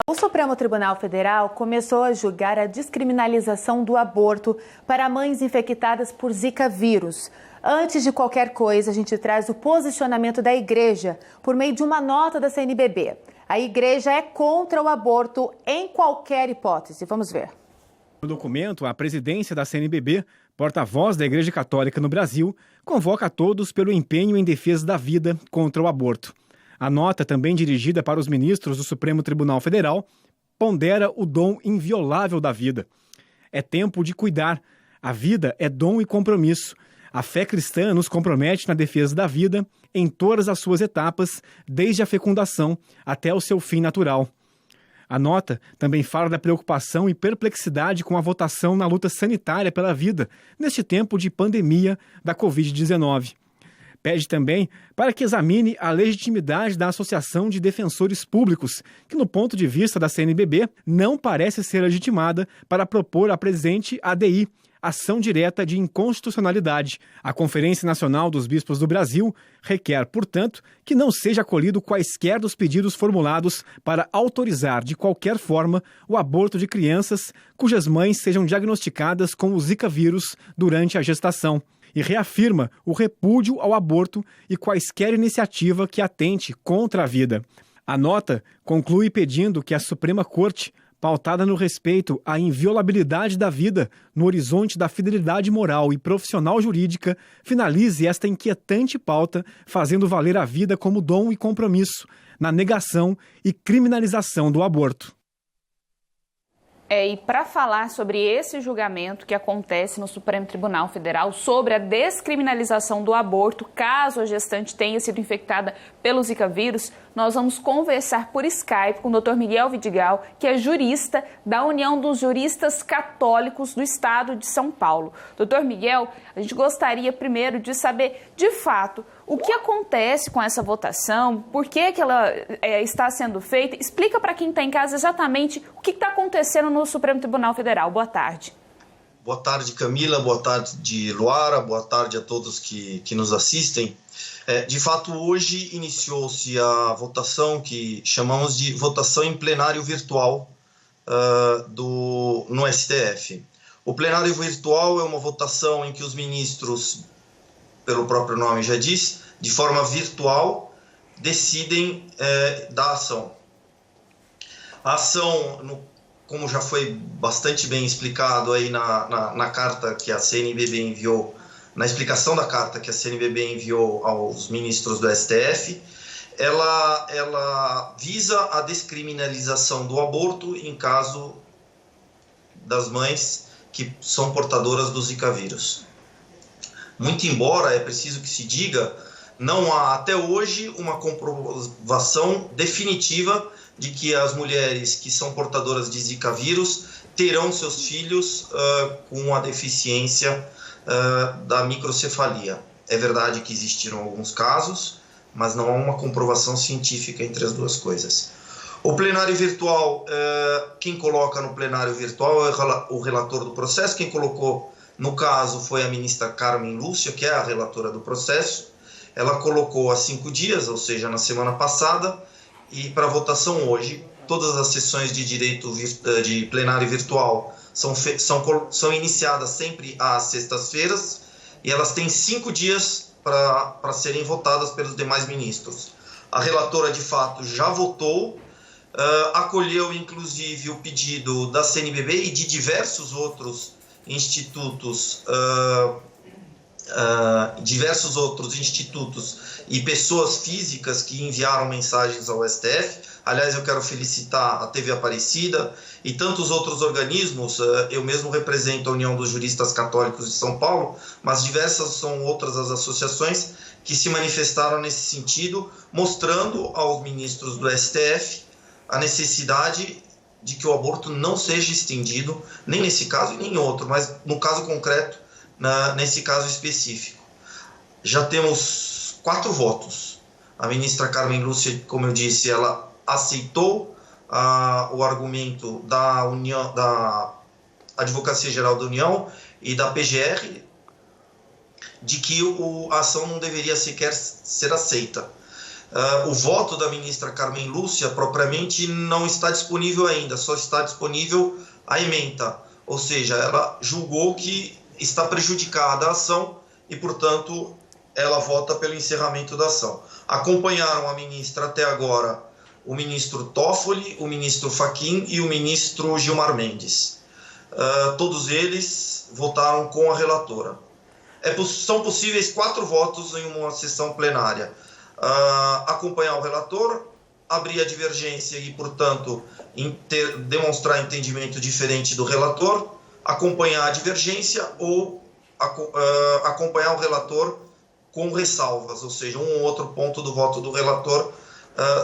O Supremo Tribunal Federal começou a julgar a descriminalização do aborto para mães infectadas por Zika vírus. Antes de qualquer coisa, a gente traz o posicionamento da Igreja por meio de uma nota da CNBB. A Igreja é contra o aborto em qualquer hipótese. Vamos ver. No documento, a presidência da CNBB, porta-voz da Igreja Católica no Brasil, convoca a todos pelo empenho em defesa da vida contra o aborto. A nota, também dirigida para os ministros do Supremo Tribunal Federal, pondera o dom inviolável da vida. É tempo de cuidar. A vida é dom e compromisso. A fé cristã nos compromete na defesa da vida em todas as suas etapas, desde a fecundação até o seu fim natural. A nota também fala da preocupação e perplexidade com a votação na luta sanitária pela vida, neste tempo de pandemia da Covid-19. Pede também para que examine a legitimidade da Associação de Defensores Públicos, que, no ponto de vista da CNBB, não parece ser legitimada para propor à presente ADI, Ação Direta de Inconstitucionalidade. A Conferência Nacional dos Bispos do Brasil requer, portanto, que não seja acolhido quaisquer dos pedidos formulados para autorizar, de qualquer forma, o aborto de crianças cujas mães sejam diagnosticadas com o Zika vírus durante a gestação. E reafirma o repúdio ao aborto e quaisquer iniciativa que atente contra a vida. A nota conclui pedindo que a Suprema Corte, pautada no respeito à inviolabilidade da vida no horizonte da fidelidade moral e profissional jurídica, finalize esta inquietante pauta, fazendo valer a vida como dom e compromisso, na negação e criminalização do aborto. E para falar sobre esse julgamento que acontece no Supremo Tribunal Federal sobre a descriminalização do aborto, caso a gestante tenha sido infectada pelo Zika vírus, nós vamos conversar por Skype com o Dr. Miguel Vidigal, que é jurista da União dos Juristas Católicos do Estado de São Paulo. Dr. Miguel, a gente gostaria primeiro de saber, de fato, o que acontece com essa votação, por que ela está sendo feita. Explica para quem está em casa exatamente o que está acontecendo no Supremo Tribunal Federal. Boa tarde. Boa tarde, Camila. Boa tarde, Luara. Boa tarde a todos que nos assistem. De fato, hoje iniciou-se a votação que chamamos de votação em plenário virtual no STF. O plenário virtual é uma votação em que os ministros, pelo próprio nome já diz, de forma virtual, decidem da ação. A ação, como já foi bastante bem explicado aí na carta que a CNBB enviou, na explicação da carta que a CNBB enviou aos ministros do STF, ela visa a descriminalização do aborto em caso das mães que são portadoras do Zika vírus. Muito embora, é preciso que se diga, não há até hoje uma comprovação definitiva de que as mulheres que são portadoras de Zika vírus terão seus filhos com a deficiência da microcefalia. É verdade que existiram alguns casos, mas não há uma comprovação científica entre as duas coisas. O plenário virtual, quem coloca no plenário virtual é o relator do processo. Quem colocou, no caso, foi a ministra Carmen Lúcia, que é a relatora do processo. Ela colocou há 5 dias, ou seja, na semana passada, e para votação hoje. Todas as sessões de direito de plenário virtual são iniciadas sempre às sextas-feiras, e elas têm 5 dias para serem votadas pelos demais ministros. A relatora, de fato, já votou, acolheu inclusive o pedido da CNBB e de diversos outros institutos, e pessoas físicas que enviaram mensagens ao STF. Aliás, eu quero felicitar a TV Aparecida e tantos outros organismos. Eu mesmo represento a União dos Juristas Católicos de São Paulo, mas diversas são outras as associações que se manifestaram nesse sentido, mostrando aos ministros do STF a necessidade de que o aborto não seja estendido, nem nesse caso e nem em outro, mas no caso concreto, nesse caso específico. Já temos 4 votos. A ministra Carmen Lúcia, como eu disse, ela aceitou o argumento da Advocacia Geral da União e da PGR de que a ação não deveria sequer ser aceita. O voto da ministra Carmen Lúcia, propriamente, não está disponível ainda, só está disponível a ementa, ou seja, ela julgou que está prejudicada a ação e, portanto, ela vota pelo encerramento da ação. Acompanharam a ministra até agora o ministro Toffoli, o ministro Fachin e o ministro Gilmar Mendes. Todos eles votaram com a relatora. São possíveis 4 votos em uma sessão plenária. Acompanhar o relator, abrir a divergência e, portanto, demonstrar entendimento diferente do relator, acompanhar a divergência ou acompanhar o relator com ressalvas, ou seja, um ou outro ponto do voto do relator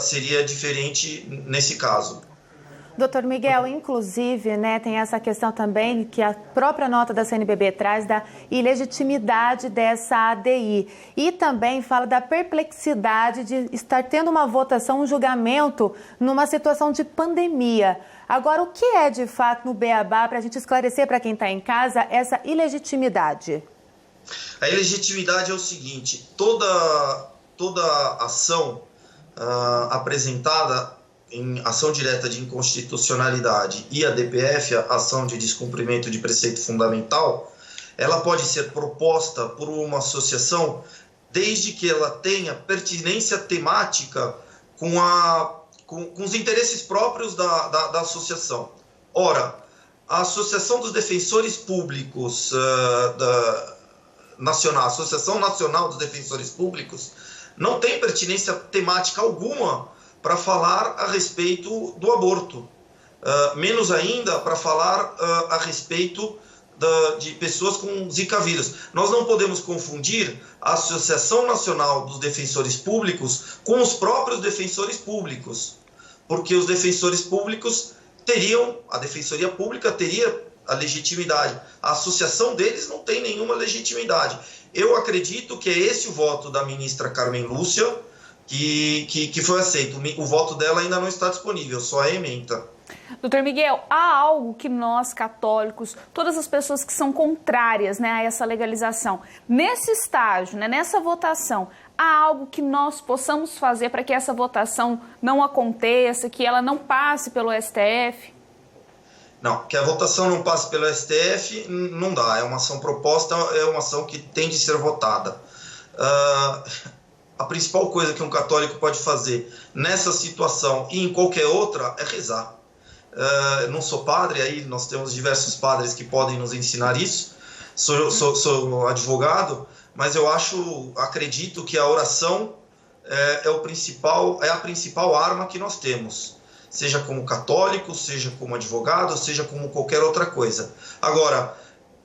seria diferente nesse caso. Doutor Miguel, inclusive, né, tem essa questão também que a própria nota da CNBB traz da ilegitimidade dessa ADI e também fala da perplexidade de estar tendo uma votação, um julgamento numa situação de pandemia. Agora, o que é de fato no beabá para a gente esclarecer para quem está em casa essa ilegitimidade? A ilegitimidade é o seguinte, toda ação apresentada em ação direta de inconstitucionalidade e a DPF, a ação de descumprimento de preceito fundamental, ela pode ser proposta por uma associação desde que ela tenha pertinência temática com os interesses próprios da associação. Ora, a Associação dos Defensores Públicos Nacional, a Associação Nacional dos Defensores Públicos, não tem pertinência temática alguma para falar a respeito do aborto, menos ainda para falar a respeito de pessoas com Zika vírus. Nós não podemos confundir a Associação Nacional dos Defensores Públicos com os próprios defensores públicos, porque os defensores públicos a Defensoria Pública teria a legitimidade, a associação deles não tem nenhuma legitimidade. Eu acredito que é esse o voto da ministra Carmen Lúcia, que foi aceito. O voto dela ainda não está disponível, só a ementa. Doutor Miguel, há algo que nós, católicos, todas as pessoas que são contrárias, né, a essa legalização, nesse estágio, né, nessa votação, há algo que nós possamos fazer para que essa votação não aconteça, que ela não passe pelo STF? Não, que a votação não passe pelo STF não dá, é uma ação proposta, é uma ação que tem de ser votada. A principal coisa que um católico pode fazer nessa situação e em qualquer outra é rezar. Não sou padre, aí nós temos diversos padres que podem nos ensinar isso, sou advogado, mas eu acredito que a oração é a principal arma que nós temos, seja como católico, seja como advogado, seja como qualquer outra coisa. Agora,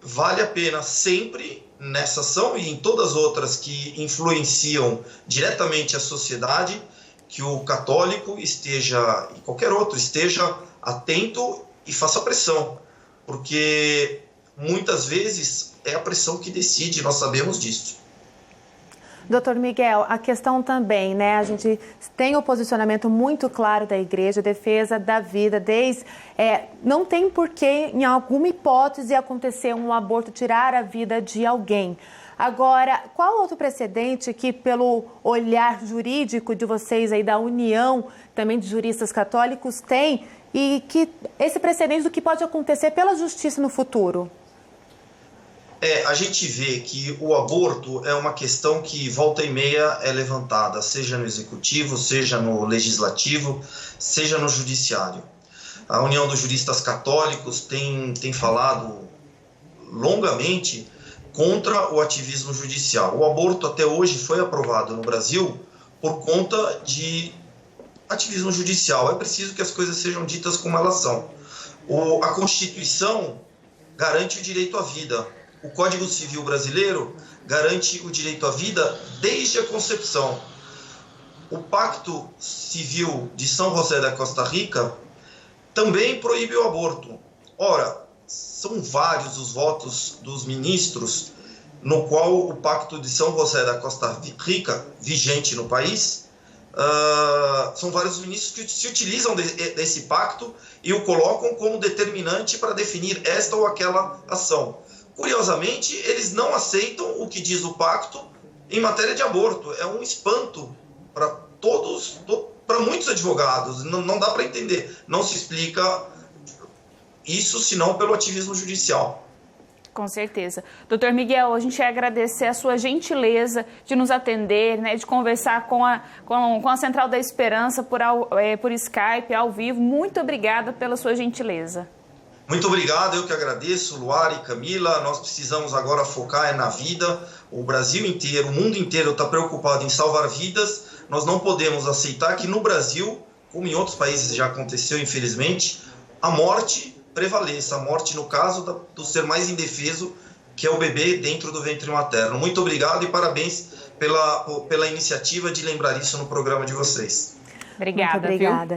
vale a pena sempre nessa ação e em todas as outras que influenciam diretamente a sociedade, que o católico esteja, e qualquer outro, esteja atento e faça pressão, porque muitas vezes é a pressão que decide, nós sabemos disso. Doutor Miguel, a questão também, né? A gente tem o posicionamento muito claro da igreja, defesa da vida, não tem por que, em alguma hipótese, acontecer um aborto, tirar a vida de alguém. Agora, qual outro precedente que, pelo olhar jurídico de vocês aí, da União também de Juristas Católicos, tem, e que esse precedente do que pode acontecer pela justiça no futuro? A gente vê que o aborto é uma questão que volta e meia é levantada, seja no executivo, seja no legislativo, seja no judiciário. A União dos Juristas Católicos tem falado longamente contra o ativismo judicial. O aborto até hoje foi aprovado no Brasil por conta de ativismo judicial. É preciso que as coisas sejam ditas como elas são. A Constituição garante o direito à vida. O Código Civil brasileiro garante o direito à vida desde a concepção. O Pacto Civil de São José da Costa Rica também proíbe o aborto. Ora, são vários os votos dos ministros no qual o Pacto de São José da Costa Rica, vigente no país, são vários ministros que se utilizam desse pacto e o colocam como determinante para definir esta ou aquela ação. Curiosamente, eles não aceitam o que diz o pacto em matéria de aborto. É um espanto para muitos advogados, não dá para entender, não se explica isso senão pelo ativismo judicial. Com certeza. Doutor Miguel, a gente quer agradecer a sua gentileza de nos atender, né, de conversar com a Central da Esperança por Skype, ao vivo. Muito obrigada pela sua gentileza. Muito obrigado, eu que agradeço, Luara e Camila. Nós precisamos agora focar na vida. O Brasil inteiro, o mundo inteiro está preocupado em salvar vidas. Nós não podemos aceitar que no Brasil, como em outros países já aconteceu, infelizmente, a morte prevaleça, a morte no caso do ser mais indefeso, que é o bebê dentro do ventre materno. Muito obrigado e parabéns pela iniciativa de lembrar isso no programa de vocês. Obrigada. Muito obrigada.